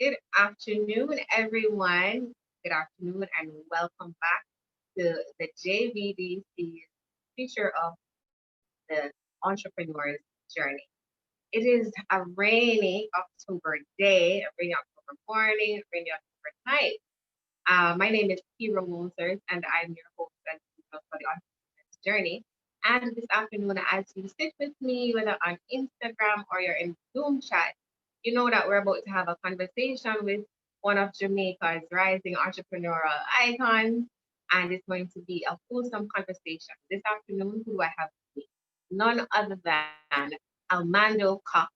Good afternoon, everyone. Good afternoon, and welcome back to the JBDC feature of the entrepreneur's journey. It is a rainy October day, a rainy October morning, a rainy October night. My name is Kira Wolters, and I'm your host and speaker for the entrepreneur's journey. And this afternoon, as you sit with me, whether on Instagram or you're in Zoom chat, you know that we're about to have a conversation with one of Jamaica's rising entrepreneurial icons, and it's going to be a wholesome conversation. This afternoon, who do I have with me? None other than Almando Cox,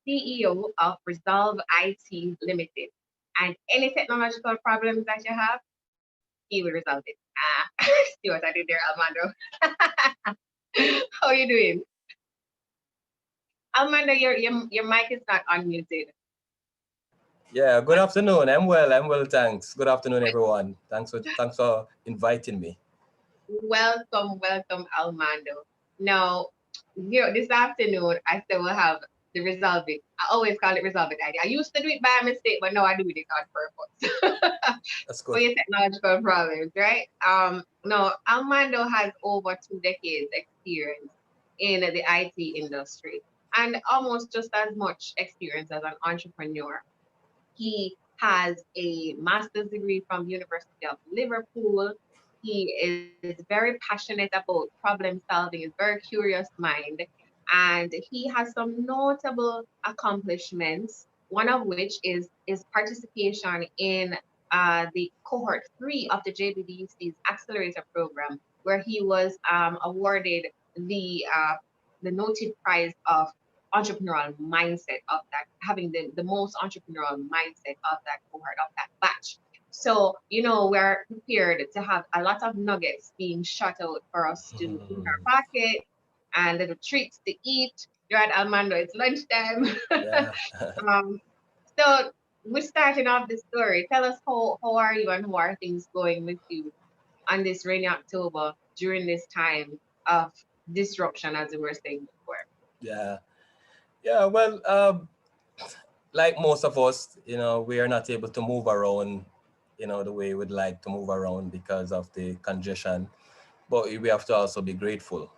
CEO of Resolve IT Limited. And any technological problems that you have, he will resolve it. See what I did there, Almando. How are you doing? Almando, your mic is not unmuted. Yeah, good afternoon. I'm well. I'm well, thanks. Good afternoon, everyone. Thanks for inviting me. Welcome, Almando. Now, this afternoon, I still will have the Resolve It. I always call it Resolve It idea. I used to do it by mistake, but now I do it on purpose That's for good. your technological problems, right? No, Almando has over 2 decades experience in the IT industry and almost just as much experience as an entrepreneur. He has a master's degree from University of Liverpool. He is very passionate about problem solving, is very curious mind, and he has some notable accomplishments. One of which is participation in the cohort 3 of the JBDC's accelerator program, where he was awarded the uh, the noted prize of entrepreneurial mindset of that, having the most entrepreneurial mindset of that cohort, of that batch. So, we're prepared to have a lot of nuggets being shot out for us to put in our pocket and little treats to eat. Right, Almando, it's lunchtime. Yeah. um, so we're starting off the story. Tell us how are you and how are things going with you on this rainy October during this time of disruption, as we were saying before. Yeah. Yeah. Well, like most of us, we are not able to move around, the way we'd like to move around because of the congestion. But we have to also be grateful.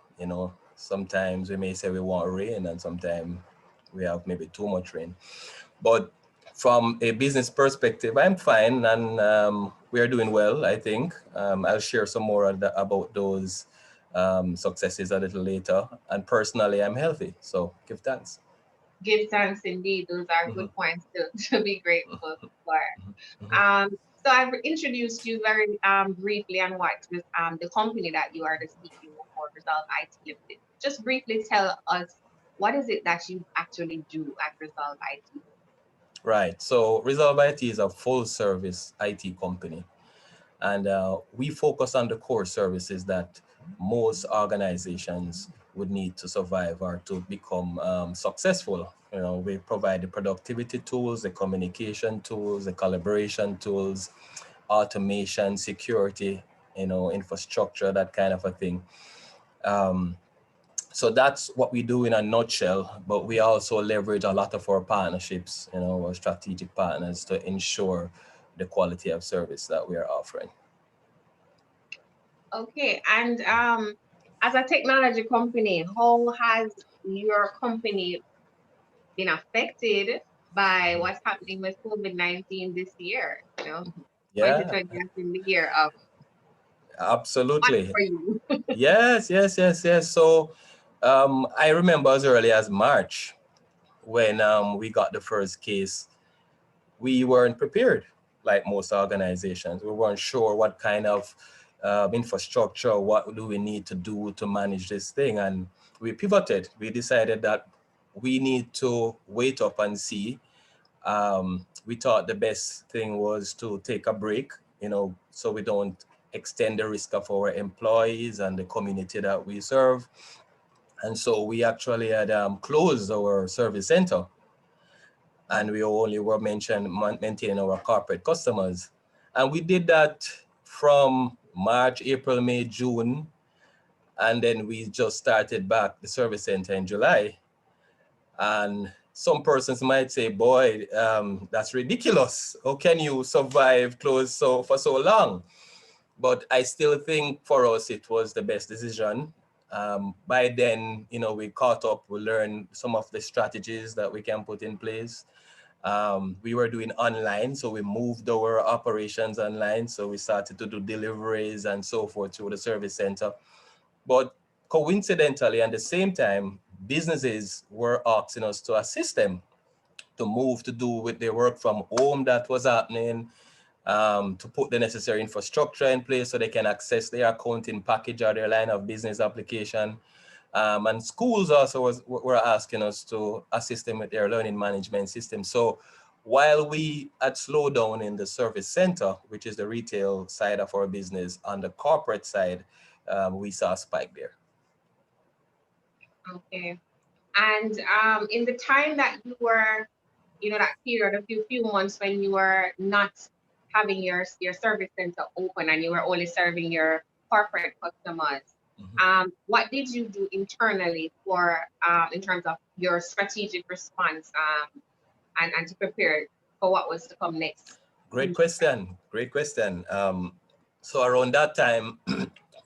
Sometimes we may say we want rain, and sometimes we have maybe too much rain. But from a business perspective, I'm fine, and we are doing well, I think. I'll share some more about those successes a little later. And personally, I'm healthy, so give thanks. Give thanks indeed. Those are Mhm, good points to be grateful for. mhm. Um, so I've introduced you very briefly on what the company that you are the CEO for, Resolve IT Limited. Just briefly tell us what is it that you actually do at Resolve IT? Right. So Resolve IT is a full service IT company, and we focus on the core services that most organizations would need to survive or to become successful. We provide the productivity tools, the communication tools, the collaboration tools, automation, security, infrastructure, that kind of a thing. Um, so that's what we do in a nutshell, but we also leverage a lot of our partnerships, our strategic partners, to ensure the quality of service that we are offering. Okay, and as a technology company, how has your company been affected by what's happening with COVID-19 this year? Yeah, 2020 has been the year of what absolutely. for you? Yes, yes, yes, yes. So I remember as early as March when we got the first case. We weren't prepared, like most organizations. We weren't sure what kind of infrastructure, what do we need to do to manage this thing. And we pivoted. We decided that we need to wait up and see. We thought the best thing was to take a break, so we don't extend the risk of our employees and the community that we serve. And so we actually had closed our service center, and we only were maintaining our corporate customers. And we did that from March, April, May, June, and then we just started back the service center in July. And some persons might say, boy, that's ridiculous. How can you survive closed for so long? But I still think for us, it was the best decision. By then, we caught up, we learned some of the strategies that we can put in place. We were doing online, so we moved our operations online. So we started to do deliveries and so forth through the service center. But coincidentally, at the same time, businesses were asking us to assist them to move to do with their work from home that was happening, to put the necessary infrastructure in place so they can access their accounting package or their line of business application. And schools also were asking us to assist them with their learning management system. So while we had slowed down in the service center, which is the retail side of our business, on the corporate side, we saw a spike there. Okay. And in the time that you were, that period, a few months when you were not having your service center open and you were only serving your corporate customers, what did you do internally for in terms of your strategic response and to prepare for what was to come next? Great question. Great question. So around that time,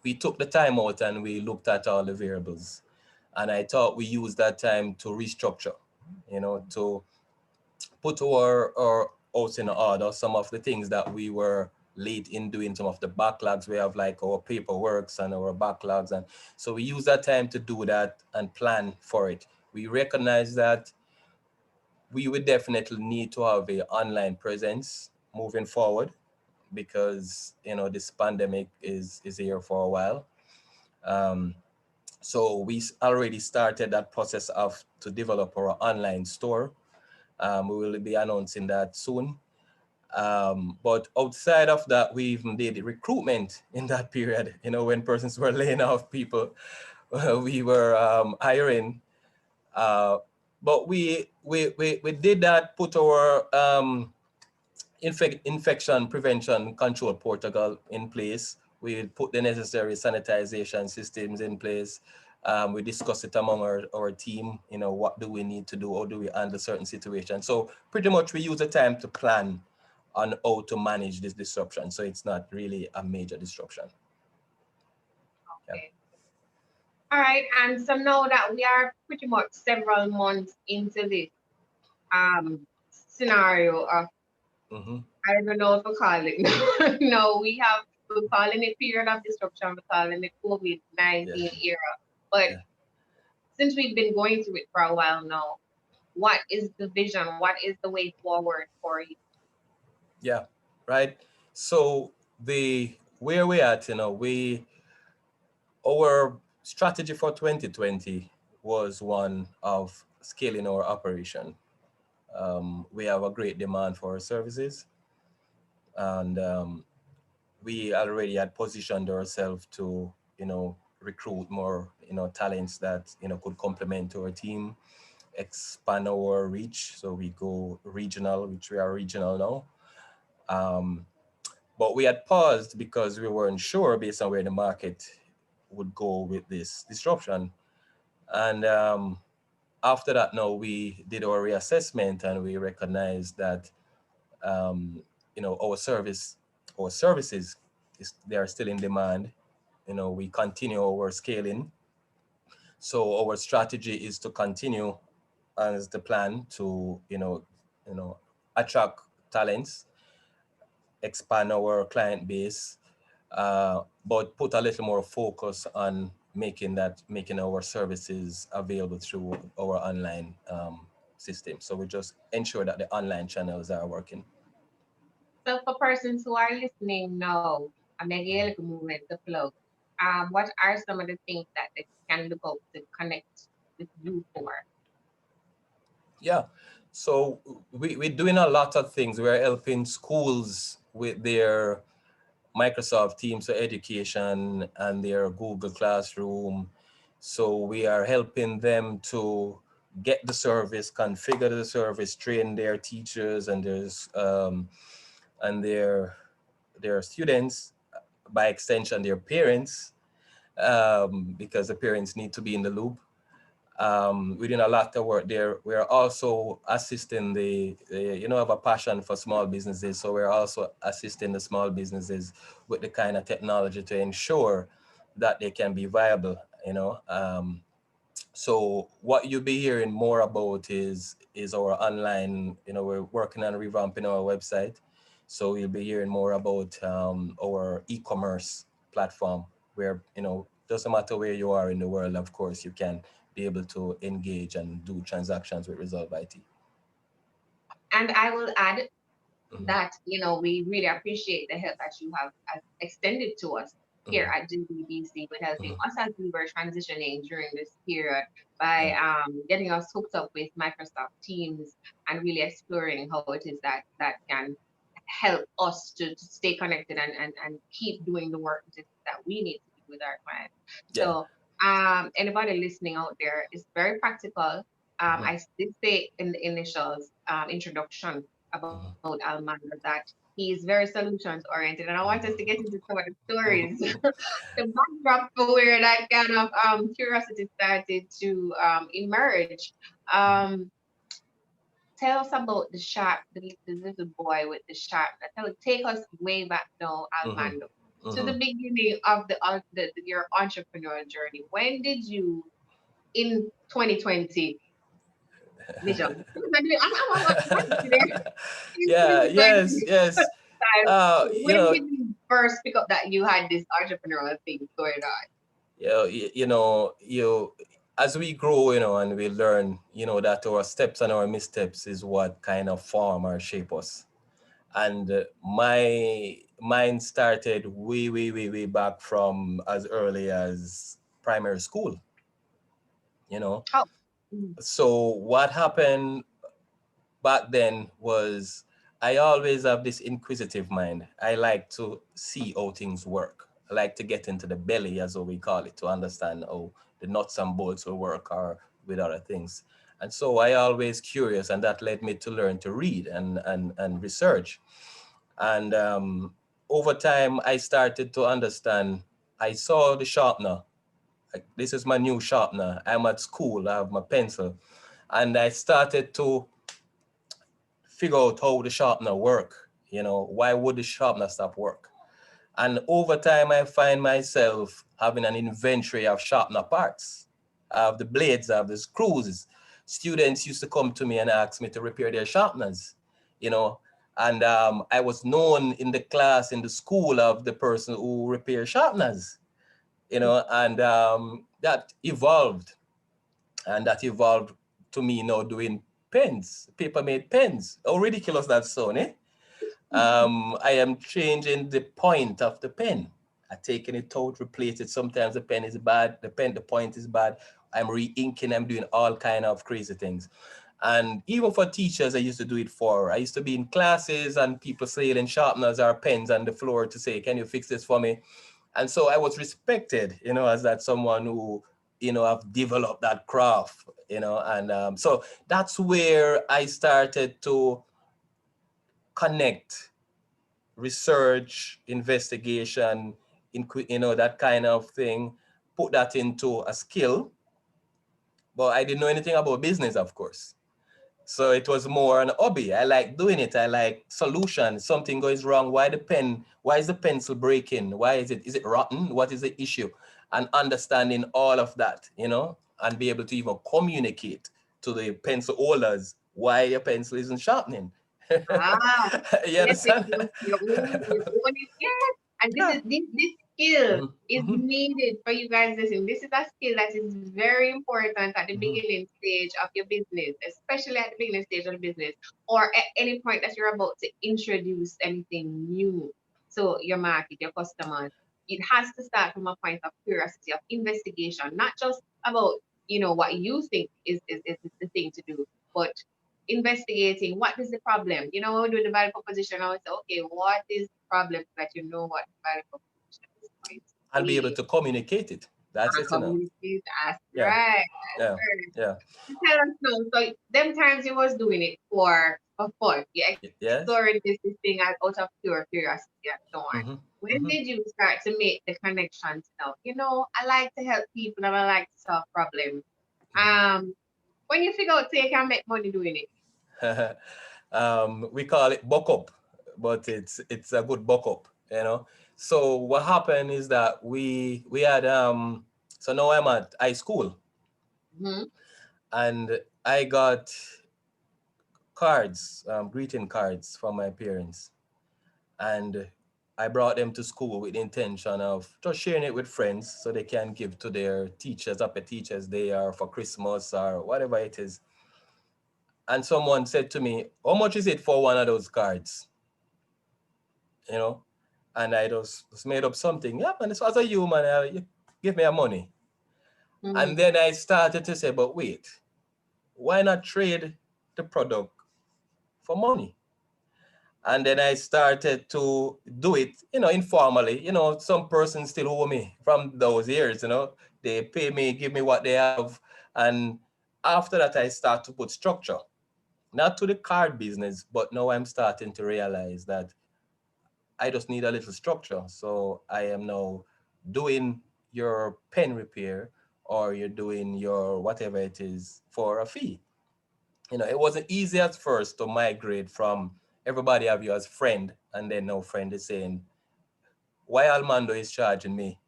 we took the time out and we looked at all the variables. And I thought we used that time to restructure, to put our house in order, some of the things that we were late in doing, some of the backlogs we have, like our paperworks and our backlogs. And so we use that time to do that and plan for it. We recognize that we would definitely need to have a online presence moving forward because, this pandemic is here for a while. So we already started that process of to develop our online store. We will be announcing that soon. But outside of that, we even did recruitment in that period. When persons were laying off people, we were hiring. But we did that, put our infection prevention control protocol in place. We put the necessary sanitization systems in place. We discuss it among our team, what do we need to do, how do we handle certain situations. So pretty much we use the time to plan on how to manage this disruption. So it's not really a major disruption. Okay. All right. And so now that we are pretty much several months into this scenario of, I don't know if we call it. No, we're calling it period of disruption, we're calling it COVID-19 era. But since we've been going through it for a while now, what is the vision? What is the way forward for you? Yeah, right. So where we at, our strategy for 2020 was one of scaling our operation. We have a great demand for our services, and we already had positioned ourselves to, recruit more, talents that, could complement our team, expand our reach. So we go regional, which we are regional now. But we had paused because we weren't sure based on where the market would go with this disruption. And after that, now we did our reassessment and we recognized that, our services, they are still in demand. We continue our scaling. So our strategy is to continue as the plan to, attract talents, expand our client base, but put a little more focus on making our services available through our online system. So we just ensure that the online channels are working. So for persons who are listening now, a mega movement to plug. What are some of the things that they can look out to connect with you for? Yeah. So we're doing a lot of things. We're helping schools with their Microsoft Teams for Education and their Google Classroom. So we are helping them to get the service, configure the service, train their teachers and their students, by extension their parents, because the parents need to be in the loop. We're doing a lot of work there. We're also assisting have a passion for small businesses. So we're also assisting the small businesses with the kind of technology to ensure that they can be viable, so what you'll be hearing more about is our online, we're working on revamping our website. So you'll be hearing more about our e-commerce platform where, doesn't matter where you are in the world, of course, you can be able to engage and do transactions with Resolve IT. And I will add Mm-hmm. that, we really appreciate the help that you have extended to us here Mm-hmm. at JBDC with helping Mm-hmm. us as we were transitioning during this period by Yeah. getting us hooked up with Microsoft Teams and really exploring how it is that can help us to stay connected and keep doing the work that we need to do with our clients. Yeah. So anybody listening out there is very practical. Mm-hmm. I did say in the initial introduction about Mm-hmm. Almando that he's very solutions oriented, and I want us to get into some of the stories, Mm-hmm. the backdrop for where that kind of curiosity started to emerge. Um, Tell us about the little boy with the sharp. Take us way back now, Mm-hmm. Almando, to Mm-hmm. the beginning of your entrepreneurial journey. When did you in 2020 vision? I'm there in Yeah, yes, 2020 yes. time. Uh, you When know, did you first pick up that you had this entrepreneurial thing going on? as we grow, and we learn, that our steps and our missteps is what kind of form or shape us. And my mine started way, way, way, way back from as early as primary school, you know. Oh, mm, So what happened back then was I always have this inquisitive mind. I like to see how things work. I like to get into the belly, as we call it, to understand how the nuts and bolts will work or with other things. And so I always curious, and that led me to learn to read and research. And over time, I started to understand. I saw the sharpener. Like, this is my new sharpener. I'm at school. I have my pencil, and I started to figure out how the sharpener work. Why would the sharpener stop work? And over time, I find myself having an inventory of sharpener parts. I have the blades, I have the screws. Students used to come to me and ask me to repair their sharpeners, you know. And I was known in the class, in the school, of the person who repairs sharpeners, and that evolved. And that evolved to me now doing pens, paper made pens. How ridiculous that sound, eh? I am changing the point of the pen. I'm taking it out, replace it. Sometimes the pen is bad, the point is bad. I'm re-inking, I'm doing all kind of crazy things. And even for teachers, I used to do it for. I used to be in classes and people selling sharpeners or pens on the floor to say, can you fix this for me? And so I was respected, as that someone who, have developed that craft, and so that's where I started to connect research, investigation, that kind of thing, put that into a skill. But I didn't know anything about business, of course. So it was more an hobby. I like doing it. I like solutions. Something goes wrong. Why is the pencil breaking? Is it rotten? What is the issue? And understanding all of that, and be able to even communicate to the pencil holders why your pencil isn't sharpening. ah, You yes, it understand? was your own, yes. And this Yeah. is this skill Mhm, is mhm, needed for you guys listening. This is a skill that is very important at the mhm. beginning stage of your business, especially at the beginning stage of the business, or at any point that you're about to introduce anything new to your market, your customers. It has to start from a point of curiosity, of investigation, not just about what you think is the thing to do, but investigating what is the problem. When we do the value proposition, I would say, okay, what is the problem so that you know what the value proposition is going to And be able be. to communicate it. That's And it, communicate, that's Yeah, right. yeah, That's yeah. right. Tell us now. So them times you was doing it for fun. You're Yes. exploring this thing out of pure curiosity and so on. Mm-hmm, When mm-hmm. did you start to make the connections now? I like to help people and I like to solve problems. Um, when you figure out so you can make money doing it. We call it buck up, but it's a good buck up, you know. So what happened is that we had so now I'm at high school, Mm-hmm. and I got cards, greeting cards from my parents, and I brought them to school with the intention of just sharing it with friends so they can give to their teachers up at Teachers Day or for Christmas or whatever it is. And someone said to me, "How much is it for one of those cards?" You know, and I just made up something. Yeah, man, this was a human. You give me a money. And Mm-hmm. then I started to say, but wait, why not trade the product for money? And then I started to do it, informally. Some persons still owe me from those years. They pay me, give me what they have. And after that, I start to put structure, not to the card business, but now I'm starting to realize that I just need a little structure. So I am now doing your pen repair, or you're doing your whatever it is for a fee. It wasn't easy at first to migrate from everybody have you as friend, and then no friend is saying, why Almando is charging me?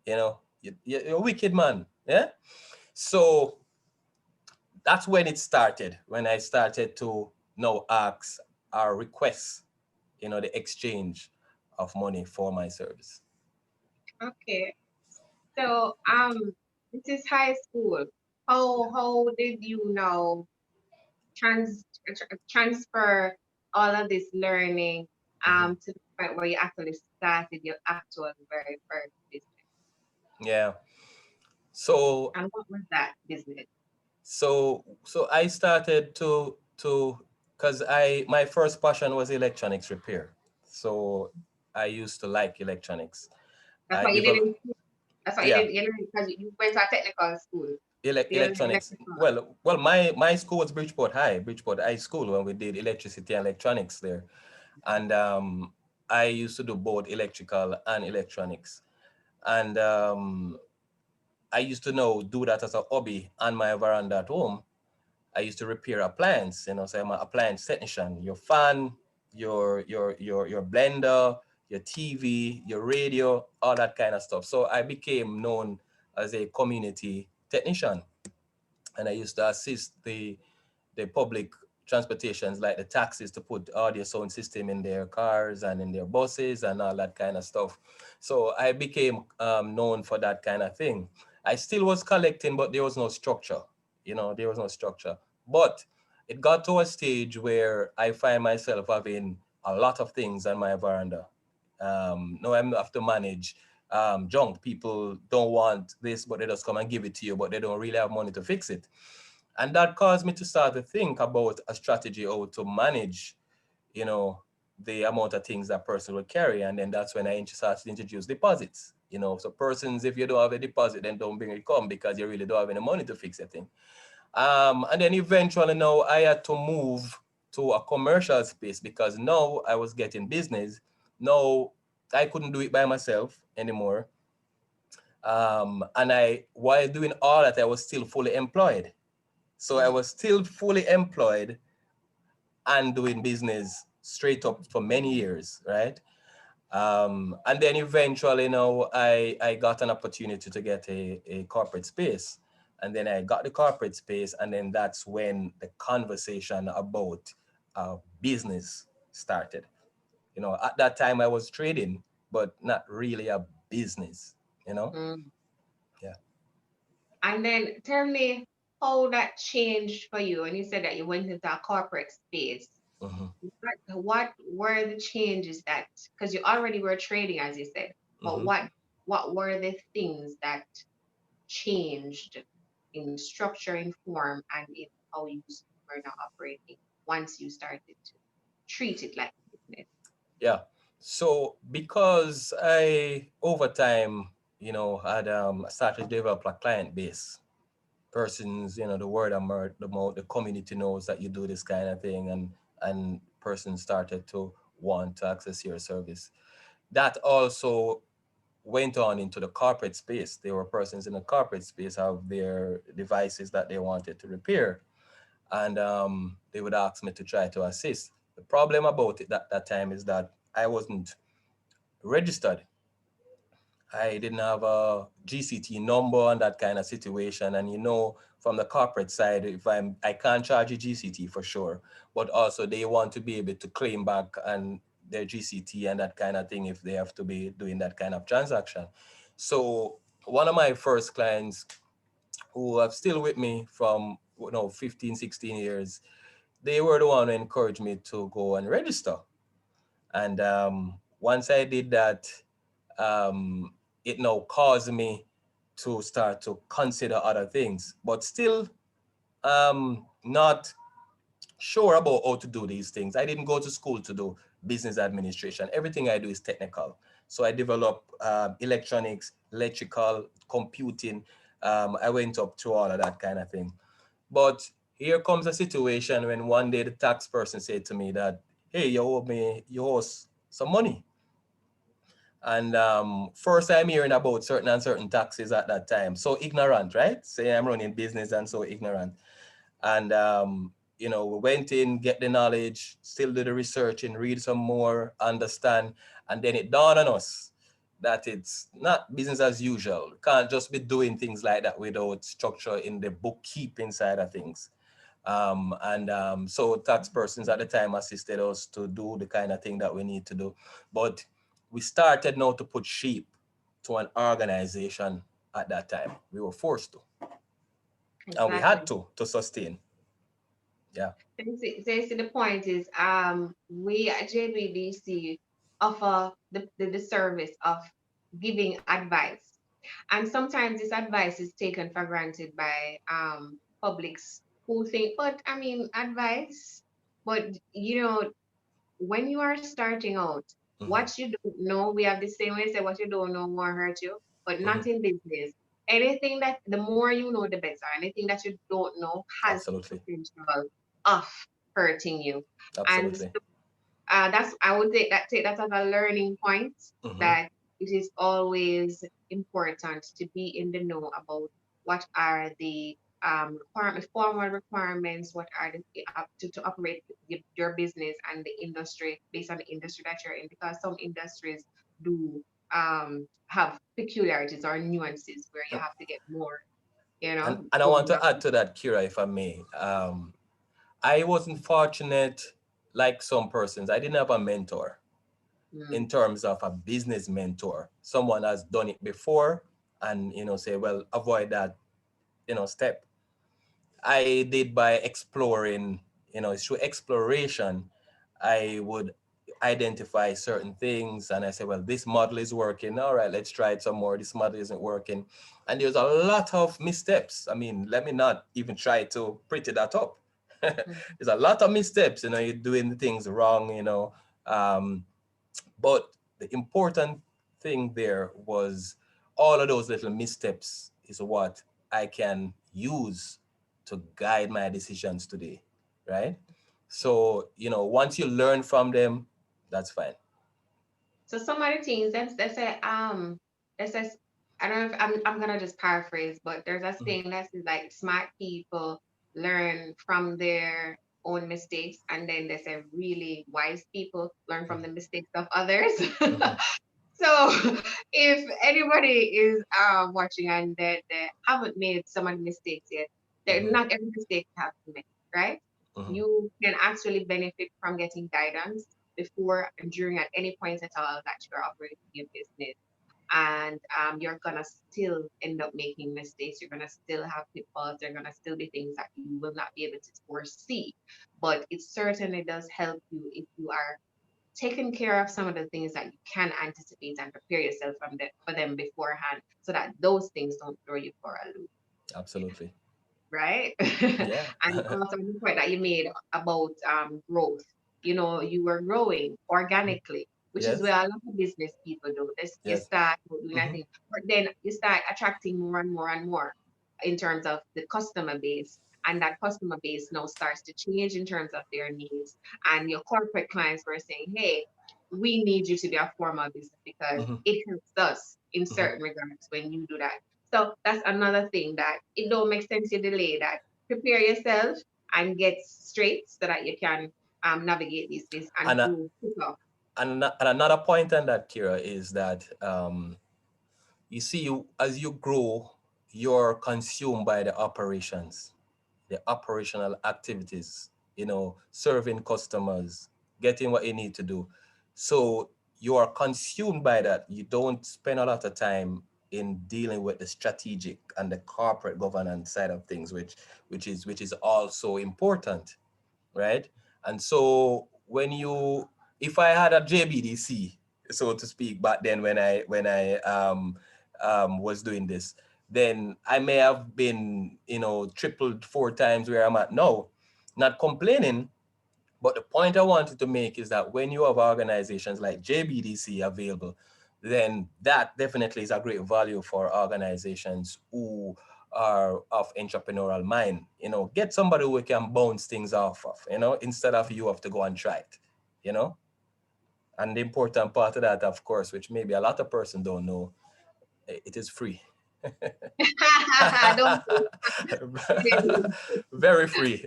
You're a wicked man. Yeah. So that's when it started, when I started to now ask or request, the exchange of money for my service. Okay. So this is high school. How did you now transfer all of this learning Mhm. to the point where you actually started your actual very first business? Yeah. So And what was that business? so I started to because I my first passion was electronics repair. So I used to like electronics. That's I what you did developed, in school. That's what you yeah, did. You did because you went to a technical school. You learned electronics. electrical. Well, my school was Bridgeport High School, when we did electricity and electronics there, and I used to do both electrical and electronics, and I used to know do that as a hobby on my veranda at home. I used to repair appliance, so I'm an appliance technician. Your fan, your blender, your TV, your radio, all that kind of stuff. So I became known as a community technician, and I used to assist the public transportations like the taxis to put audio sound system in their cars and in their buses and all that kind of stuff. So I became known for that kind of thing. I still was collecting, but there was no structure. There was no structure. But it got to a stage where I find myself having a lot of things on my veranda. Now I'm have to manage junk. People don't want this, but they just come and give it to you, but they don't really have money to fix it. And that caused me to start to think about a strategy how to manage, you know, the amount of things that person will carry. And then that's when I started to introduce deposits. So persons, if you don't have a deposit, then don't bring it come, because you really don't have any money to fix a thing. And then eventually now I had to move to a commercial space, because now I was getting business. Now I couldn't do it by myself anymore. And while doing all that, I was still fully employed. So I Mm. was still fully employed and doing business straight up for many years, right? And then eventually, I got an opportunity to get a corporate space. And then I got the corporate space, and then that's when the conversation about business started. At that time I was trading, but not really a business, you know? Mm. Yeah. And then tell me how that changed for you. And you said that you went into a corporate space. Hmm. What were the changes that, because you already were trading, as you said, but Hmm. what were the things that changed in structure, in form, and in how you were now operating once you started to treat it like business? Yeah. So because I over time, had started to develop a client base. Persons, the word of mouth, the community knows that you do this kind of thing, and persons started to want to access your service. That also went on into the corporate space. There were persons in the corporate space have their devices that they wanted to repair, and they would ask me to try to assist. The problem about it that time is that I wasn't registered. I didn't have a GCT number and that kind of situation. And from the corporate side, if I can't charge a GCT for sure, but also they want to be able to claim back and their GCT and that kind of thing if they have to be doing that kind of transaction. So one of my first clients who are still with me from 15, 16 years, they were the one who encouraged me to go and register. And once I did that, um, it now caused me to start to consider other things, but still not sure about how to do these things. I didn't go to school to do business administration. Everything I do is technical. So I developed electronics, electrical, computing. I went up through all of that kind of thing. But here comes a situation when one day the tax person said to me that, hey, you owe us some money. And first I'm hearing about certain and certain taxes at that time. So ignorant, right? Say I'm running business and so ignorant. And we went in, get the knowledge, still do the research and read some more, understand. And then it dawned on us that it's not business as usual. Can't just be doing things like that without structure in the bookkeeping side of things. So tax persons at the time assisted us to do the kind of thing that we need to do. But we started now to put shape to an organization at that time. We were forced to, and we had Exactly. to sustain. Yeah. So the point is, we at JBDC offer the service of giving advice. And sometimes this advice is taken for granted by publics who think, but I mean, advice, but when you are starting out, Hmm. what you don't know, we have the same way say what you don't know won't hurt you, but Hmm. not in business. Anything that the more you know, the better. Anything that you don't know has the Absolutely. potential of hurting you. And Absolutely. that's I would take that as a learning point Hmm. that it is always important to be in the know about what are the formal requirements, what are the to operate your business and the industry based on the industry that you're in, because some industries do have peculiarities or nuances where you have to get more, And I go want more. to add to that, Kira, if I may. I wasn't fortunate like some persons. I didn't have a mentor in Mm, terms of a business mentor. Someone has done it before and, say, well, avoid that, step. I did by exploring, through exploration, I would identify certain things and I say, well, this model is working. All right, let's try it some more. This model isn't working. And there's a lot of missteps. I mean, let me not even try to pretty that up. mm. There's a lot of missteps, you're doing things wrong. Um, but the important thing there was all of those little missteps is what I can use to guide my decisions today, right? So, once you learn from them, that's fine. So some of the things that says I don't know if I'm gonna just paraphrase, but there's a Mhm. saying that says like smart people learn from their own mistakes, and then there's a really wise people learn from the mistakes of others. Mhm. So if anybody is watching and they haven't made some of the mistakes yet, Mhm. not every mistake has to make, right? Mhm. You can actually benefit from getting guidance before and during at any point at all that you're operating your business. And you're gonna still end up making mistakes. You're gonna still have pitfalls. There are gonna still be things that you will not be able to foresee. But it certainly does help you if you are taking care of some of the things that you can anticipate and prepare yourself for them beforehand so that those things don't throw you for a loop, Absolutely. right? Yeah. And also the point that you made about growth. You were growing organically, which is Yes. where a lot of business people do. This you Yes. start doing that Hmm. thing, but then you start attracting more and more and more in terms of the customer base. And that customer base now starts to change in terms of their needs. And your corporate clients were saying, hey, we need you to be a formal business because Hmm. it helps us. in Mhm. certain regards when you do that. So that's another thing that it don't make sense you delay that. Prepare yourself and get straight so that you can navigate this and And, do quicker. and another point on that, Kira, is that you see, as you grow, you're consumed by the operations, the operational activities, serving customers, getting what you need to do. So you are consumed by that. You don't spend a lot of time in dealing with the strategic and the corporate governance side of things, which is also important, right? And so if I had a JBDC, so to speak, back then when I was doing this, then I may have been, tripled 4 times where I'm at now. Not complaining, but the point I wanted to make is that when you have organizations like JBDC available, then that definitely is a great value for organizations who are of entrepreneurial mind. Get somebody who can bounce things off of, instead of you have to go and try it, you know? And the important part of that, of course, which maybe a lot of person don't know, it is free. Don't Very free.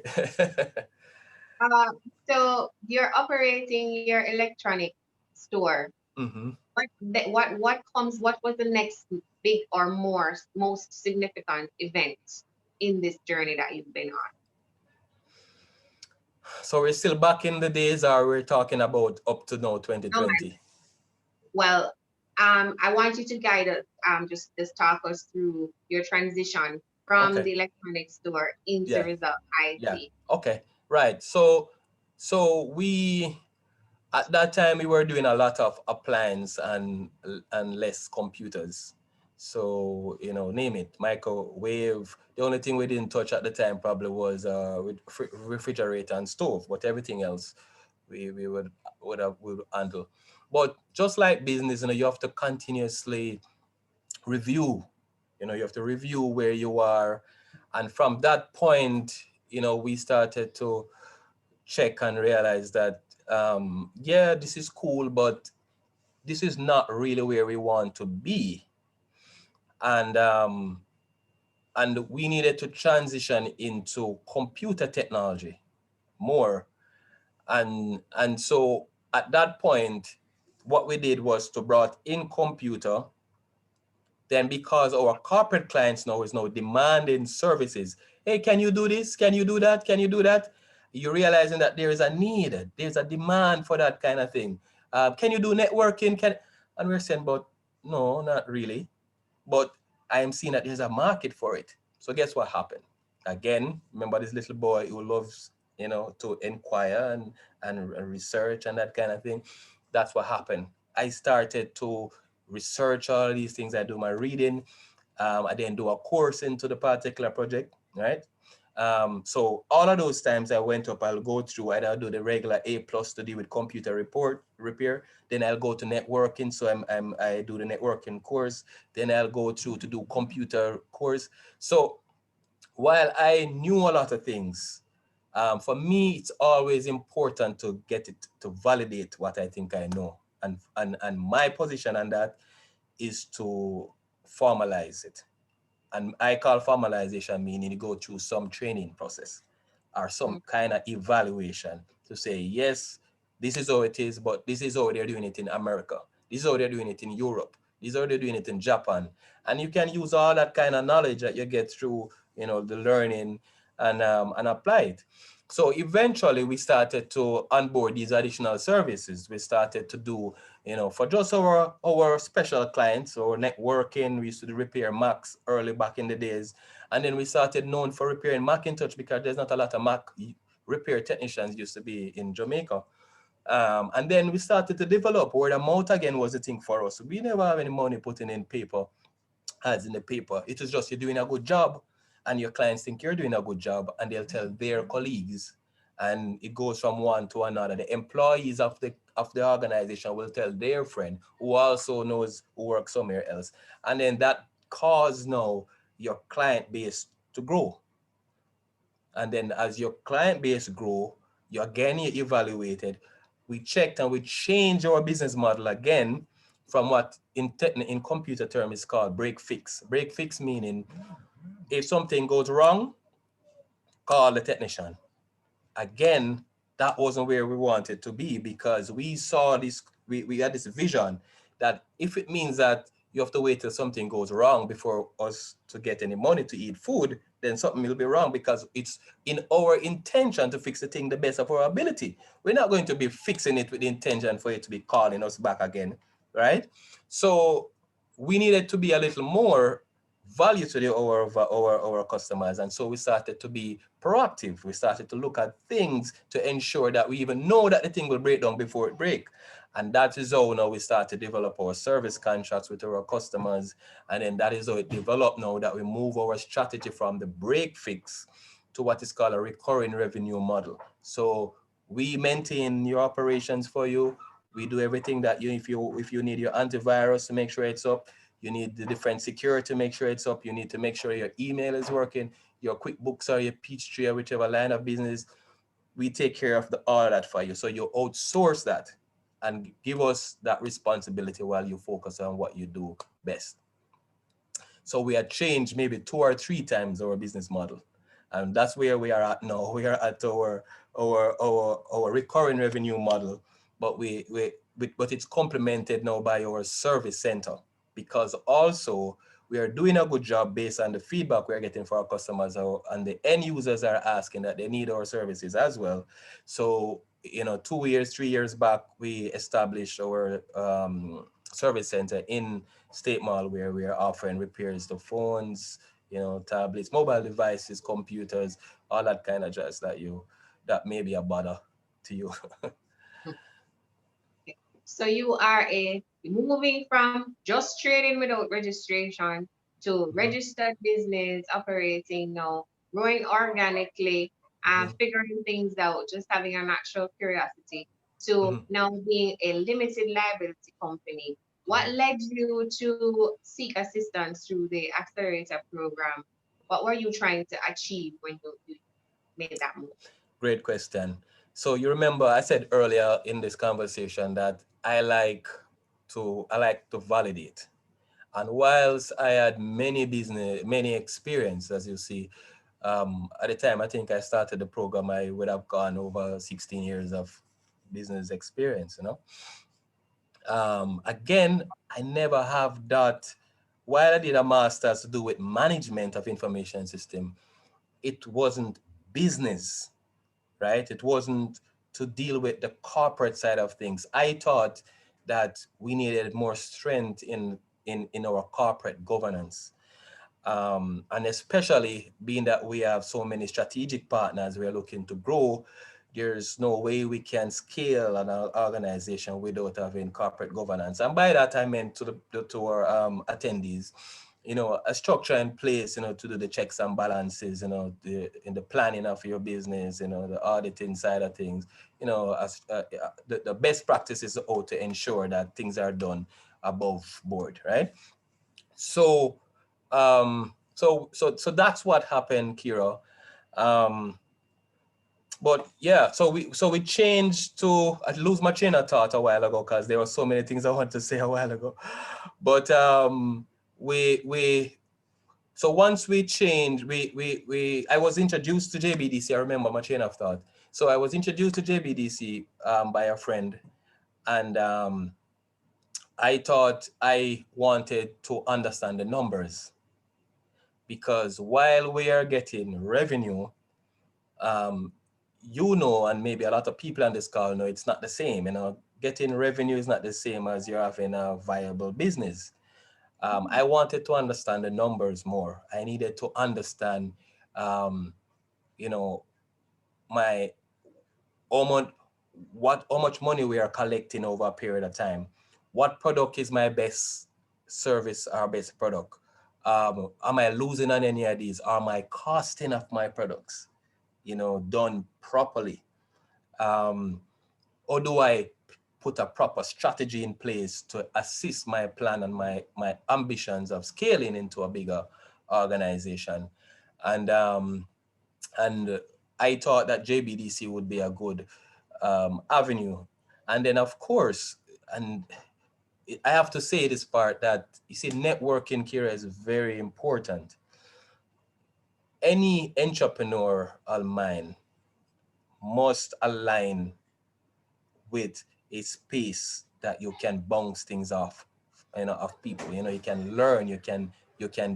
uh, so you're operating your electronic store. Hmm. What was the next big or most significant event in this journey that you've been on? So we're still back in the days, or we're talking about up to now Oh my, 2020? well, I want you to guide us, just talk us through your transition from Okay. the electronics store into Yeah. Result Yeah. IT. Okay. Right. So we at that time we were doing a lot of appliance and less computers. So name it, microwave. The only thing we didn't touch at the time probably was with refrigerator and stove, but everything else we would handle. But just like business, you have to continuously review. You have to review where you are, and from that point, we started to check and realize that yeah, this is cool, but this is not really where we want to be, and we needed to transition into computer technology more, and so at that point, what we did was to brought in computer. Then because our corporate clients now is now demanding services, hey, can you do this? Can you do that? Can you do that? You're realizing that there is a need, there's a demand for that kind of thing. Can you do networking? And we're saying, but no, not really. But I am seeing that there's a market for it. So guess what happened? Again, remember this little boy who loves, to inquire and research and that kind of thing. That's what happened. I started to research all these things. I do my reading. I then do a course into the particular project, right? So all of those times I went up, I'll go through, either I'll do the regular A+ to deal with computer report repair. Then I'll go to networking. So I do the networking course. Then I'll go through to do computer course. So while I knew a lot of things, for me, it's always important to get it to validate what I think I know. And my position on that is to formalize it. And I call formalization meaning you go through some training process or some Mm. kind of evaluation to say, yes, this is how it is, but this is how they're doing it in America. This is how they're doing it in Europe. This is how they're doing it in Japan. And you can use all that kind of knowledge that you get through, the learning and apply it. So eventually we started to onboard these additional services. We started to do, for just our special clients or networking. We used to do repair Macs early back in the days. And then we started known for repairing Macintosh because there's not a lot of Mac repair technicians used to be in Jamaica. And then we started to develop. Word of mouth again was the thing for us. We never have any money putting in paper, ads in the paper. It was just you're doing a good job and your clients think you're doing a good job and they'll tell their colleagues, and it goes from one to another. The employees of the organization will tell their friend who also knows who works somewhere else. And then that cause now your client base to grow. And then as your client base grow, you again you evaluated. We checked and we changed our business model again from what in computer term is called break fix. Break fix meaning if something goes wrong, call the technician. Again, that wasn't where we wanted to be because we saw this, we had this vision that if it means that you have to wait till something goes wrong before us to get any money to eat food, then something will be wrong because it's in our intention to fix the thing the best of our ability. We're not going to be fixing it with the intention for it to be calling us back again, right? So we needed to be a little more value to our customers. And so we started to be proactive. We started to look at things to ensure that we even know that the thing will break down before it break. And that is how now we start to develop our service contracts with our customers. And then that is how it developed now that we move our strategy from the break fix to what is called a recurring revenue model. So we maintain your operations for you. We do everything that if you need your antivirus to make sure it's up, you need the different security to make sure it's up. You need to make sure your email is working, your QuickBooks or your Peachtree or whichever line of business. We take care of all of that for you. So you outsource that and give us that responsibility while you focus on what you do best. So we had changed maybe 2 or 3 times our business model. And that's where we are at now. We are at our recurring revenue model, but but it's complemented now by our service center because also we are doing a good job based on the feedback we are getting from our customers and the end users are asking that they need our services as well. So 2 years, 3 years back, we established our service center in State Mall where we are offering repairs to phones, tablets, mobile devices, computers, all that kind of jazz that may be a bother to you. So you are a moving from just trading without registration to Mhm, registered business operating now, growing organically and mhm, figuring things out, just having a natural curiosity to mhm, now being a limited liability company. What mhm. led you to seek assistance through the accelerator program? What were you trying to achieve when you made that move? Great question. So you remember I said earlier in this conversation that I like to validate. And whilst I had many experience, as you see, at the time I think I started the program, I would have gone over 16 years of business experience. Again, I never have that. While I did a master's to do with management of information system, it wasn't business, right? It wasn't to deal with the corporate side of things. I thought that we needed more strength in our corporate governance. And especially being that we have so many strategic partners we are looking to grow, there's no way we can scale an organization without having corporate governance. And by that I meant to our attendees, a structure in place, to do the checks and balances, in the planning of your business, the auditing side of things, as the best practices how to ensure that things are done above board, right? So so that's what happened, Kira. Um, but yeah, so we changed to, I lose my train of thought a while ago because there were so many things I wanted to say a while ago. But we so once we changed, I was introduced to JBDC. I remember my train of thought. So I was introduced to JBDC by a friend, and I thought I wanted to understand the numbers because while we are getting revenue, um, and maybe a lot of people on this call know it's not the same. Getting revenue is not the same as you're having a viable business. I wanted to understand the numbers more. I needed to understand, um, you know, my how much, how much money we are collecting over a period of time. What product is my best service or best product? Am I losing on any of these? Are my costing of my products, done properly? Um, or do I put a proper strategy in place to assist my plan and my ambitions of scaling into a bigger organization? And and I thought that JBDC would be a good avenue. And then of course, and I have to say this part that you see, networking, Kira, is very important. Any entrepreneur or mind must align with a space that you can bounce things off, of people. You can learn, you can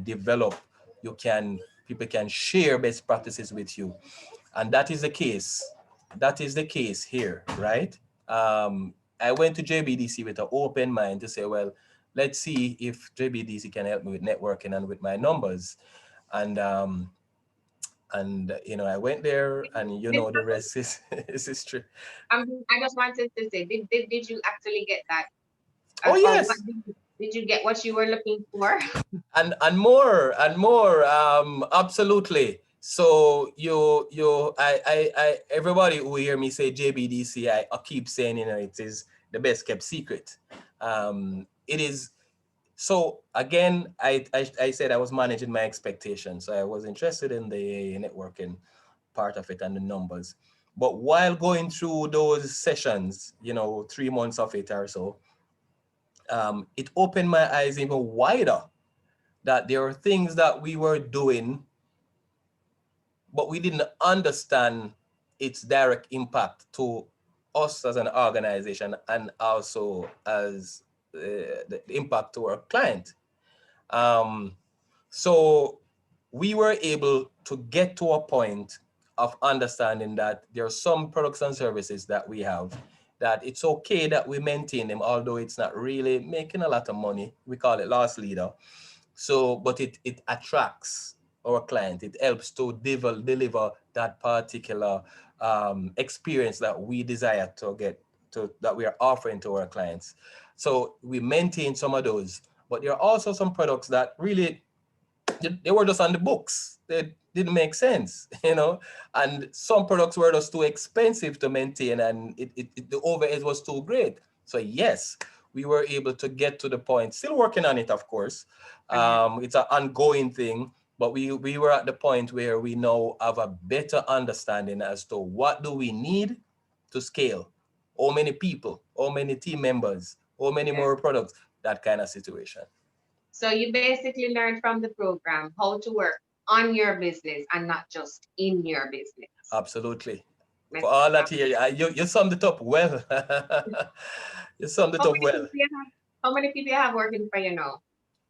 develop, you can people can share best practices with you, and that is the case. That is the case here, right? I went to JBDC with an open mind to say, well, let's see if JBDC can help me with networking and with my numbers, and I went there, and the rest is is history. I just wanted to say, did you actually get that? Oh Or what yes, did you get what you were looking for? and more and more, absolutely. So I everybody who hear me say JBDC, I keep saying, it is the best kept secret. It is. So again, I said I was managing my expectations, so I was interested in the networking part of it and the numbers. But while going through those sessions, 3 months of it or so, it opened my eyes even wider that there are things that we were doing, but we didn't understand its direct impact to us as an organization, and also as the impact to our client. Um, so we were able to get to a point of understanding that there are some products and services that we have that it's okay that we maintain them, although it's not really making a lot of money. We call it loss leader. So, but it attracts our client. It helps to deliver that particular experience that we desire to get to, that we are offering to our clients. So we maintain some of those, but there are also some products that really they were just on the books. They didn't make sense, and some products were just too expensive to maintain, and the overhead was too great. So yes, we were able to get to the point, still working on it, of course. Mhm. It's an ongoing thing, but we were at the point where we now have a better understanding as to what do we need to scale, how many people, how many team members, how many Yeah. more products, that kind of situation. So you basically learned from the program how to work on your business and not just in your business. Absolutely. Let's For all start. that here, you summed it up well. You summed it How up many well. people you have? How many people you have working for you now?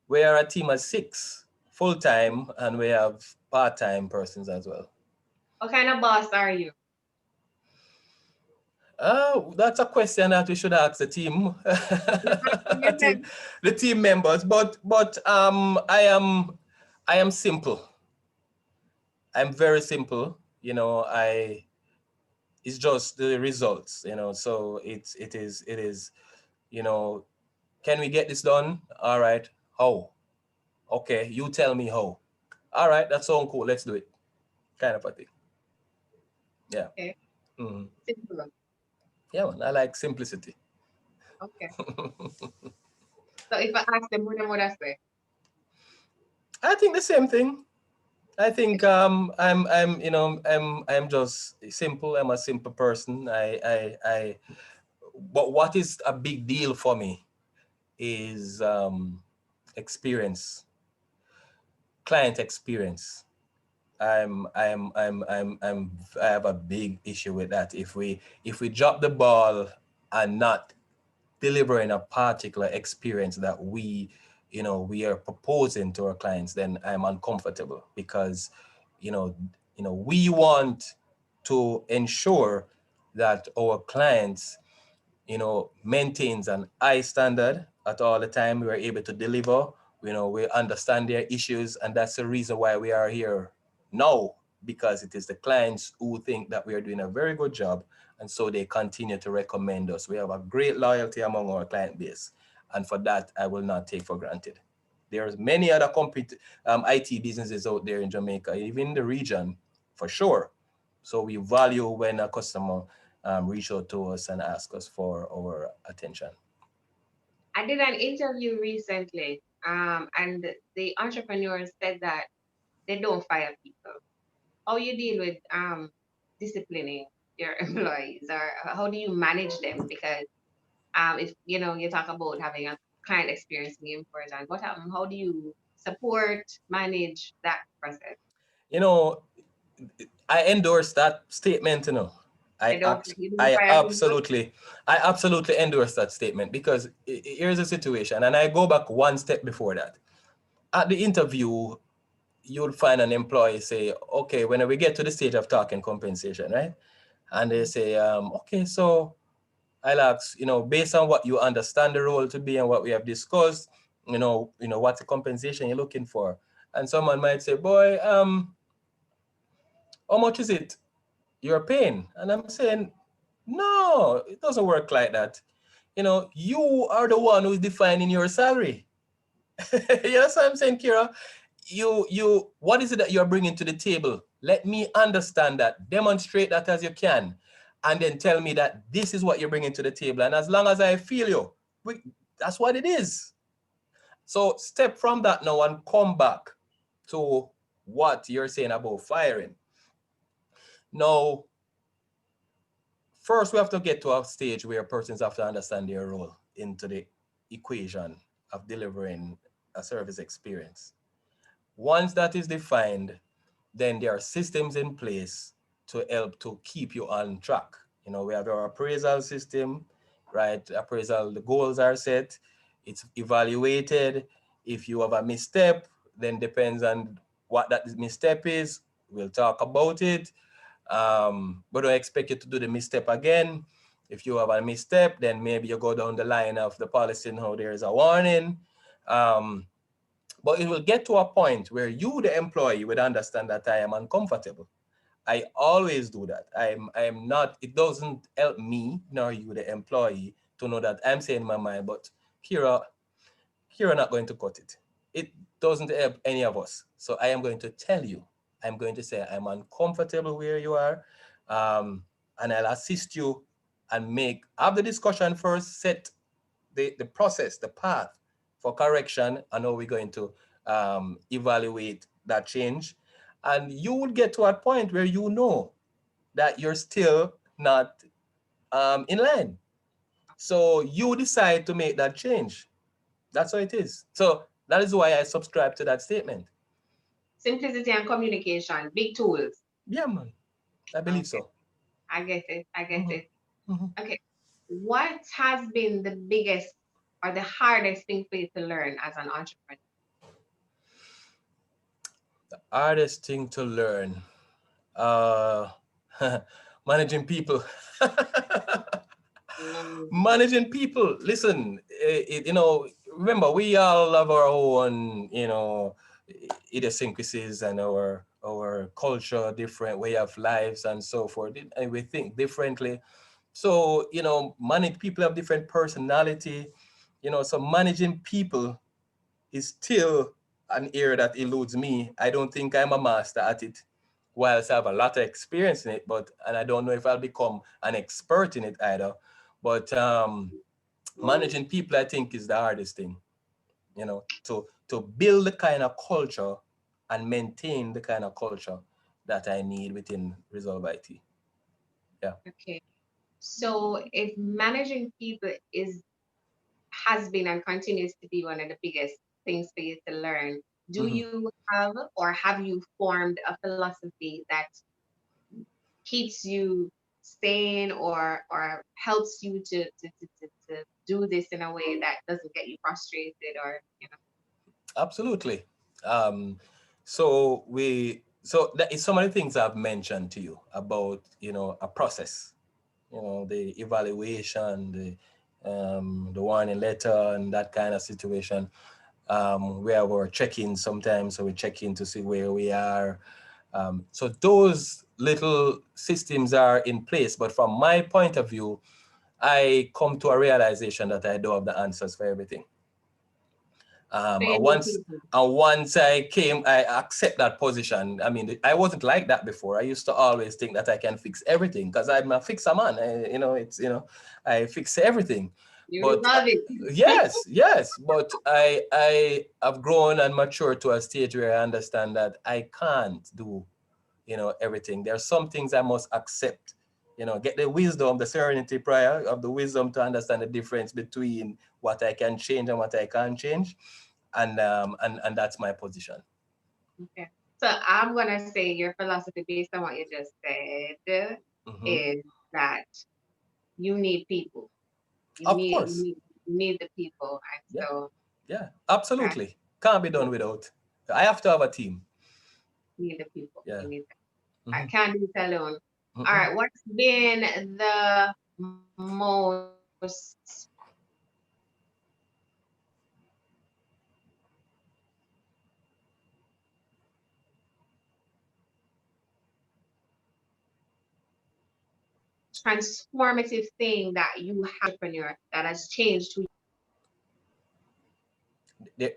We are a team of 6 full time, and we have part time persons as well. What kind of boss are you? That's a question that we should ask the team, team, Remember, the team members. But I am simple. I'm very simple. It's just the results. So it is. You know, can we get this done? All right. How? Okay, you tell me how. All right, that sounds cool. Let's do it. Kind of a thing. Yeah. okay, Hmm. simple. Yeah, man. I like simplicity. Okay. So if I ask them, what them would I say? I think the same thing. I think I'm just simple. I'm a simple person. But what is a big deal for me is experience, client experience. I have a big issue with that. If we drop the ball and not delivering a particular experience that we are proposing to our clients, then I'm uncomfortable, because you know we want to ensure that our clients maintains an high standard at all the time. We are able to deliver. We understand their issues, and that's the reason why we are here now, because it is the clients who think that we are doing a very good job, and so they continue to recommend us. We have a great loyalty among our client base, and for that, I will not take for granted. There's many other IT businesses out there in Jamaica, even in the region, for sure. So we value when a customer reach out to us and ask us for our attention. I did an interview recently, and the entrepreneur said that they don't fire people. How you deal with disciplining your employees, or how do you manage them? Because if you talk about having a client experience being important? How do you support, manage that process? You know, I endorse that statement. You know, I don't think you I fire people. absolutely, I absolutely endorse that statement because here's the situation, and I go back one step before that. At the interview, you'll find an employee say, "Okay, when we get to the stage of talking compensation, right?" And they say, "Okay, so I'll ask, based on what you understand the role to be and what we have discussed, what's the compensation you're looking for?" And someone might say, "Boy, how much is it you're paying?" And I'm saying, no, it doesn't work like that. You are the one who's defining your salary. You know what I'm saying, Kira? What is it that you're bringing to the table? Let me understand that. Demonstrate that as you can, and then tell me that this is what you're bringing to the table. And as long as I feel you, that's what it is. So step from that now and come back to what you're saying about firing. Now, first we have to get to a stage where persons have to understand their role into the equation of delivering a service experience. Once that is defined, then there are systems in place to help to keep you on track. We have our appraisal system, right? Appraisal, the goals are set, it's evaluated. If you have a misstep, then depends on what that misstep is, we'll talk about it. But don't expect you to do the misstep again. If you have a misstep, then maybe you go down the line of the policy and how there is a warning. Um, but it will get to a point where you, the employee, would understand that I am uncomfortable. I always do that. I'm not, it doesn't help me nor you, the employee, to know that I'm saying my mind, but Kira, Kira not going to cut it. It doesn't help any of us. So I am going to tell you, I'm going to say I'm uncomfortable where you are, and I'll assist you and have the discussion first, set the process, the path for correction, and how we're going to evaluate that change. And you will get to a point where you know that you're still not in line. So you decide to make that change. That's how it is. So that is why I subscribe to that statement. Simplicity and communication, big tools. Yeah, man. I believe Okay, so. I get it. I get Mm-hmm. it. Mm-hmm. Okay. What has been the biggest or the hardest thing for you to learn as an entrepreneur? The hardest thing to learn, uh, managing people. Mm, Managing people. Listen, remember we all have our own, idiosyncrasies and our culture, different way of lives and so forth, and we think differently. So manage people have different personality. So managing people is still an area that eludes me. I don't think I'm a master at it. Whilst I have a lot of experience in it, and I don't know if I'll become an expert in it either. But managing people, I think, is the hardest thing. To build the kind of culture and maintain the kind of culture that I need within Resolve IT. Yeah. okay. So if managing people has been and continues to be one of the biggest things for you to learn, do Mm-hmm. you have or have you formed a philosophy that keeps you sane or helps you to do this in a way that doesn't get you frustrated or Absolutely. Um, so that is some of the things I've mentioned to you about, a process, the evaluation, the warning letter and that kind of situation, where we're checking sometimes. So we check in to see where we are. So those little systems are in place. But from my point of view, I come to a realization that I don't have the answers for everything. Um, and training once people. and once I accept that position. I mean, I wasn't like that before. I used to always think that I can fix everything because I'm a fixer man. I fix everything. You But resolve it. yes, yes. But I have grown and matured to a stage where I understand that I can't do everything. There are some things I must accept, get the wisdom, the serenity prior of the wisdom to understand the difference between what I can change and what I can't change. And that's my position. Okay. So I'm gonna say your philosophy based on what you just said Hmm. is that you need people. You Of need you course. need you need the people, and Yeah. so Yeah. okay, Absolutely. Can't be done you without. I have to have a team. need the people. Yeah. You need them. I Hmm. can't do it alone. All Hmm. right. What's been the most transformative thing that you have entrepreneur that has changed who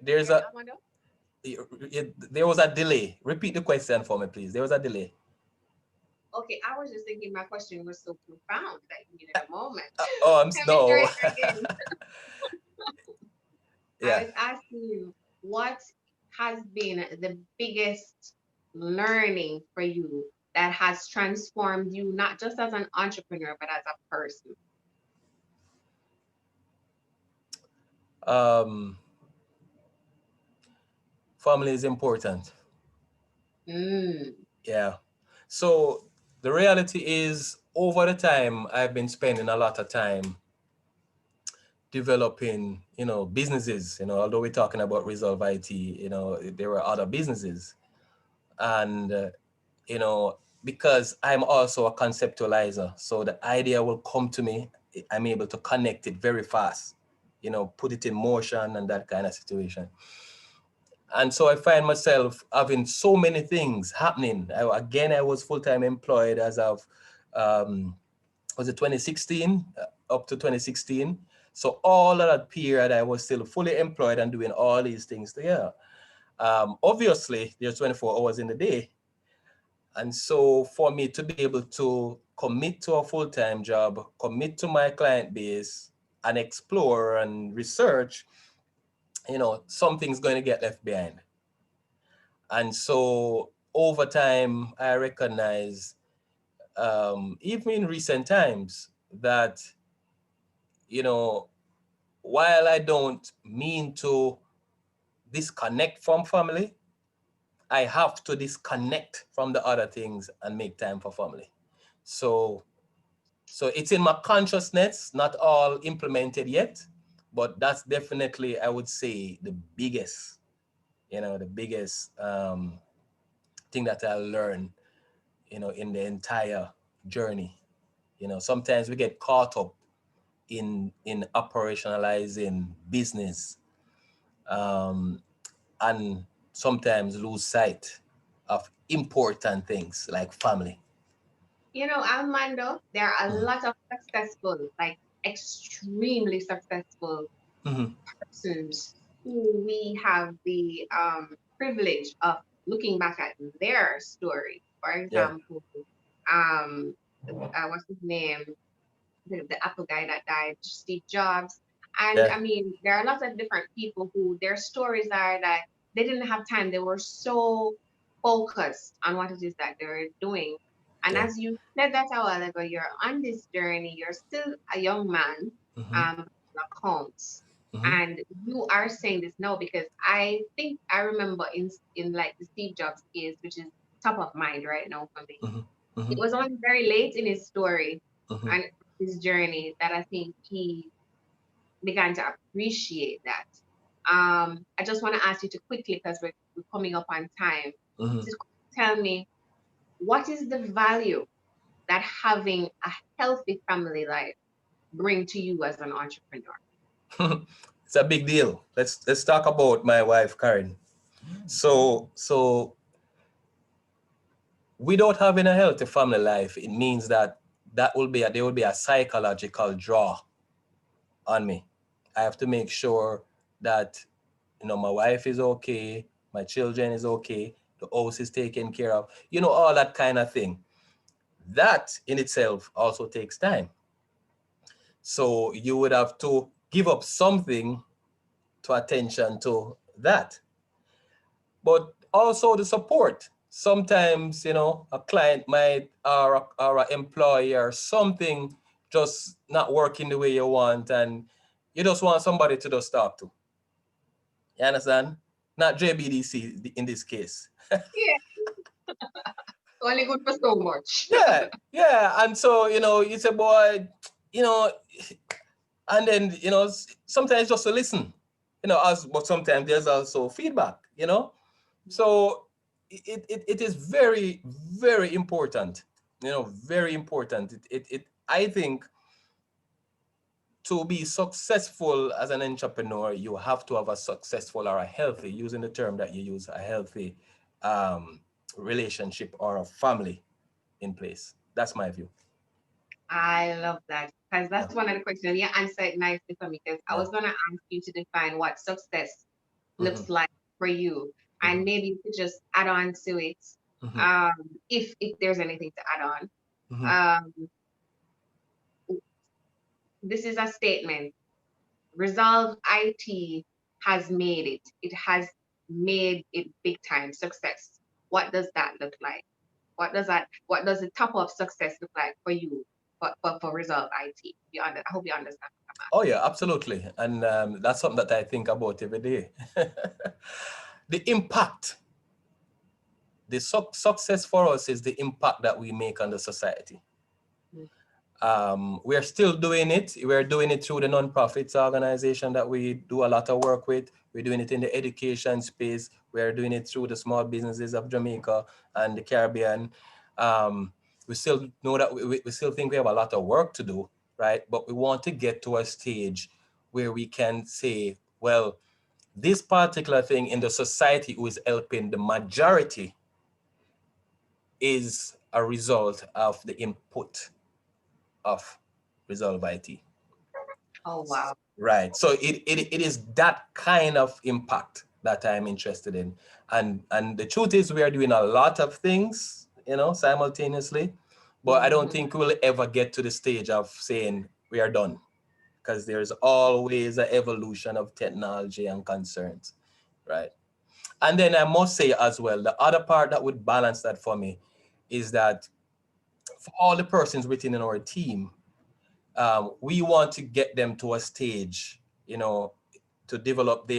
There's you are, a Almando? there was a delay. Repeat the question for me, please. There was a delay. Okay, I was just thinking my question was so profound that you needed a moment. Oh, Let me try no. it again. I Yeah. was asking you what has been the biggest learning for you that has transformed you not just as an entrepreneur but as a person. Um, Family is important. Mm, Yeah. So the reality is, over the time, I've been spending a lot of time developing, businesses. Although we're talking about Resolve IT, there were other businesses, and you know, because I'm also a conceptualizer, so the idea will come to me. I'm able to connect it very fast, put it in motion and that kind of situation. And so I find myself having so many things happening. I was full-time employed as of, was it 2016, up to 2016. So all of that period, I was still fully employed and doing all these things there. Obviously, there's 24 hours in the day. And so for me to be able to commit to a full-time job, commit to my client base, and explore and research, something's going to get left behind. And so over time, I recognize, even in recent times, that, you know, while I don't mean to disconnect from family, I have to disconnect from the other things and make time for family. So, so it's in my consciousness, not all implemented yet, but that's definitely, I would say, the biggest thing that I learned, in the entire journey. Sometimes we get caught up in operationalizing business, um, and sometimes lose sight of important things like family. you know, Almando, there are a Mm-hmm. lot of successful, like extremely successful Mm-hmm. persons who we have the privilege of looking back at their story. For Yeah, example, um, what's his name? The Apple guy that died, Steve Jobs. And yeah, I mean, there are a lot of different people who their stories are that they didn't have time. They were so focused on what it is that they were doing. And yeah. as you said that a while ago, you're on this journey, you're still a young man, Mm-hmm. accounts. Mm-hmm. And you are saying this now because I think I remember in like the Steve Jobs case, which is top of mind right now for me. Mm-hmm. Mm-hmm. It was only very late in his story Mm-hmm. and his journey that I think he began to appreciate that. I just want to ask you to quickly, because we're coming up on time, Mm-hmm. to tell me what is the value that having a healthy family life bring to you as an entrepreneur? It's a big deal. Let's talk about my wife, Karen. So without having a healthy family life, it means that there will be a psychological draw on me. I have to make sure that, my wife is okay, my children is okay, the house is taken care of, all that kind of thing. That in itself also takes time. So you would have to give up something to attention to that. But also the support. sometimes, a client might, or an employee or something just not working the way you want, and you just want somebody to just talk to. You understand? Not JBDC in this case. Yeah, only good for so much. Yeah, yeah. And so, you say, boy, you know, and then, sometimes just to listen, but sometimes there's also feedback. So it is very, very important, very important. I think to be successful as an entrepreneur, you have to have a successful or a healthy, using the term that you use, a healthy um, relationship or a family in place. That's my view. I love that because Yeah, that's one of the questions. You answered nicely for me because I yeah. was gonna ask you to define what success Mm-hmm, looks like for you, and mm-hmm, maybe you could just add on to it, mm-hmm, um, if there's anything to add on. mm-hmm. This is a statement. Resolve IT has made it. It has made it big time success. What does that look like? What does the top of success look like for you for Resolve IT? I hope you understand. Oh yeah, absolutely, and that's something that I think about every day. The impact, the success for us is the impact that we make on the society. Mm. We're still doing it. We're doing it through the nonprofits organization that we do a lot of work with. We're doing it in the education space. We're doing it through the small businesses of Jamaica and the Caribbean. Um, we still know that we still think we have a lot of work to do, right? But we want to get to a stage where we can say, well, this particular thing in the society who is helping the majority is a result of the input of Resolve IT. Oh wow. Right. So it is that kind of impact that I'm interested in. And the truth is we are doing a lot of things, simultaneously, but I don't Mhm. think we'll ever get to the stage of saying we are done, because there's always an evolution of technology and concerns, right? And then I must say as well, the other part that would balance that for me is that for all the persons within our team, we want to get them to a stage, to develop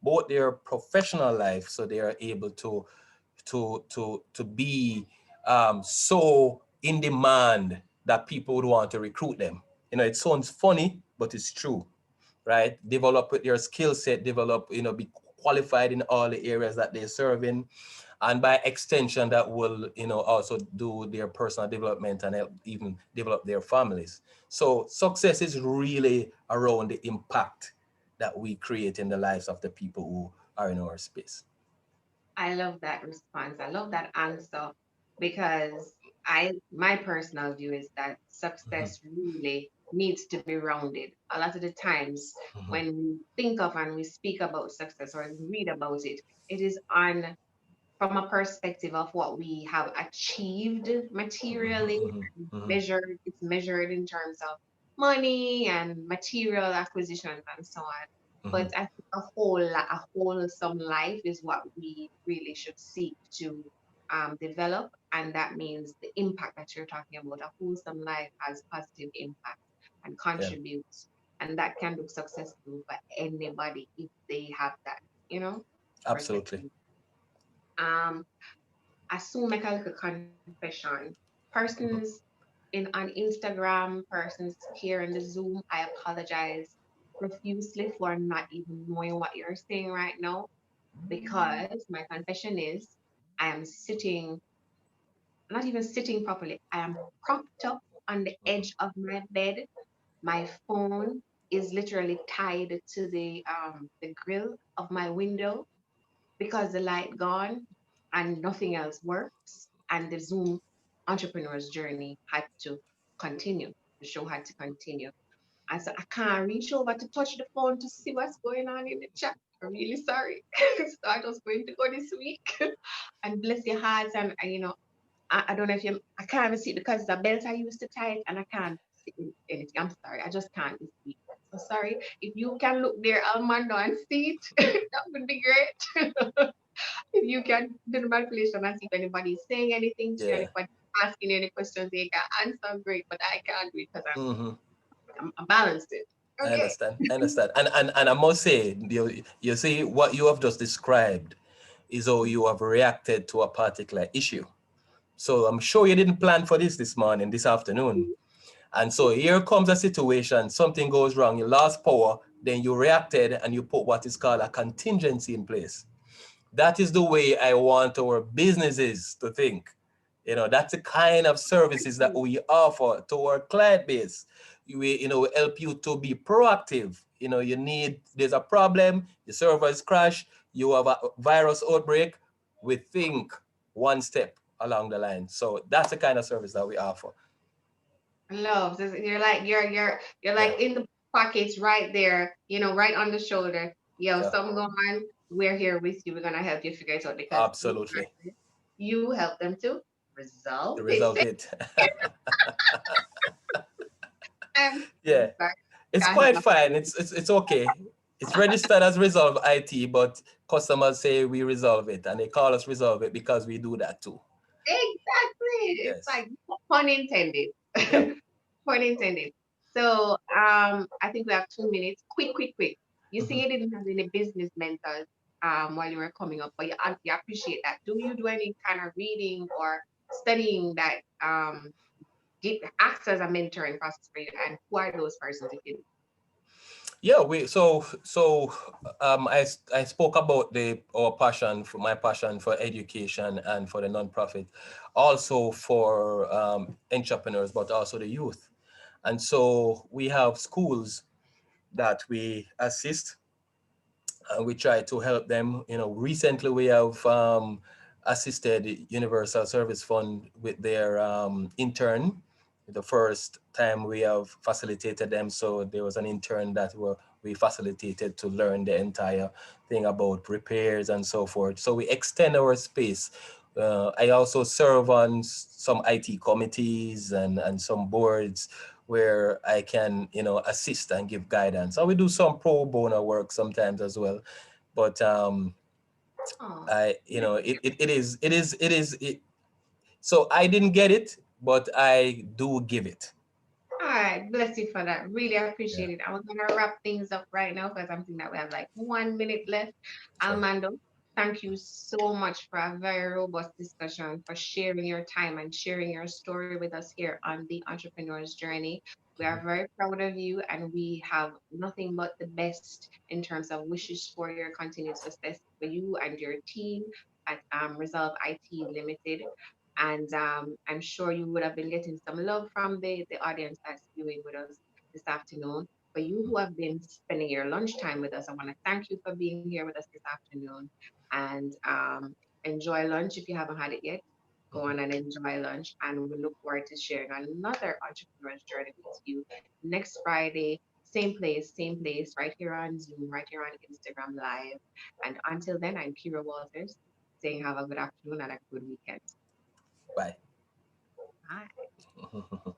both their professional life, so they are able to be so in demand that people would want to recruit them. It sounds funny, but it's true, right? Develop with their skill set, develop, be qualified in all the areas that they're serving, and by extension that will also do their personal development and help even develop their families. So success is really around the impact that we create in the lives of the people who are in our space. I love that response. I love that answer because my personal view is that Mm-hmm, success really needs to be rounded. A lot of the times mm-hmm, when we think of and we speak about success or read about it, it is on from a perspective of what we have achieved materially, mm-hmm, mm-hmm, it's measured in terms of money and material acquisitions and so on. mm-hmm. But I think a wholesome life is what we really should seek to develop, and that means the impact that you're talking about. A wholesome life has positive impact and Yeah, contributes, and that can look successful for anybody if they have that, absolutely. perspective. Um, I soon make a little confession. Persons Mm-hmm, on Instagram, persons here in the Zoom, I apologize profusely for not even knowing what you're saying right now because my confession is I am sitting, not even sitting properly. I am propped up on the edge of my bed. My phone is literally tied to the grill of my window because the light gone and nothing else works, and the Zoom entrepreneur's journey had to continue. The show had to continue. And so I can't reach over to touch the phone to see what's going on in the chat. I'm really sorry. So I was going to go this week and bless your hearts. And I don't know if I can't even see it because the belt I used to tie it and I can't see anything. I'm sorry. I just can't this week. So sorry. If you can look there, Almando, and see it, that would be great. If you can do the manipulation and see if anybody's saying anything to you, Yeah. anybody asking you any questions, they can answer great, but I can't do it because Hmm. I'm balanced it. I Okay. understand. I understand. And I must say, you see, what you have just described is how you have reacted to a particular issue. So I'm sure you didn't plan for this morning, this afternoon. And so here comes a situation, something goes wrong, you lost power, then you reacted and you put what is called a contingency in place. That is the way I want our businesses to think. That's the kind of services that we offer to our client base. We help you to be proactive. There's a problem, the server is crashed, you have a virus outbreak. We think one step along the line. So that's the kind of service that we offer. Love. You're like you're Yeah, like in the pockets right there, right on the shoulder. Yo, yeah, something going on. We're here with you. We're gonna help you figure it out because you got absolutely. it. You help them to resolve it. Resolve it. I'm Yeah. back. It's Can't quite help. fine. It's okay. It's registered as Resolve IT, but customers say we resolve it, and they call us Resolve it because we do that too. Exactly. It's Yes. like pun intended. Yeah. Pun intended. So I think we have 2 minutes. Quick, quick, quick. You see, Mhm. you didn't have any business mentors while you were coming up, but you appreciate that. Do you do any kind of reading or studying that acts as a mentoring process for you? And who are those persons if you do? Yeah. I spoke about the our passion for my passion for education and for the nonprofit, also for entrepreneurs, but also the youth. And so we have schools that we assist and we try to help them. Recently we have assisted Universal Service Fund with their intern. The first time we have facilitated them, so there was an intern that we facilitated to learn the entire thing about repairs and so forth. So we extend our space. I also serve on some IT committees and some boards where I can, assist and give guidance. And we do some pro bono work sometimes as well. But Oh, I, so I didn't get it, but I do give it. all right, bless you for that. Really Yeah, appreciate it. I'm gonna wrap things up right now because I'm thinking that we have like 1 minute left. sure. Almando, thank you so much for a very robust discussion, for sharing your time and sharing your story with us here on the Entrepreneur's Journey. We are Mhm. very proud of you, and we have nothing but the best in terms of wishes for your continued success for you and your team at Resolve IT Limited. And I'm sure you would have been getting some love from the audience that's viewing with us this afternoon. For you who have been spending your lunchtime with us, I want to thank you for being here with us this afternoon. And enjoy lunch if you haven't had it yet. Go on and enjoy lunch. And we look forward to sharing another entrepreneur's journey with you next Friday. Same place, right here on Zoom, right here on Instagram Live. And until then, I'm Kira Walters saying have a good afternoon and a good weekend. Bye. Bye.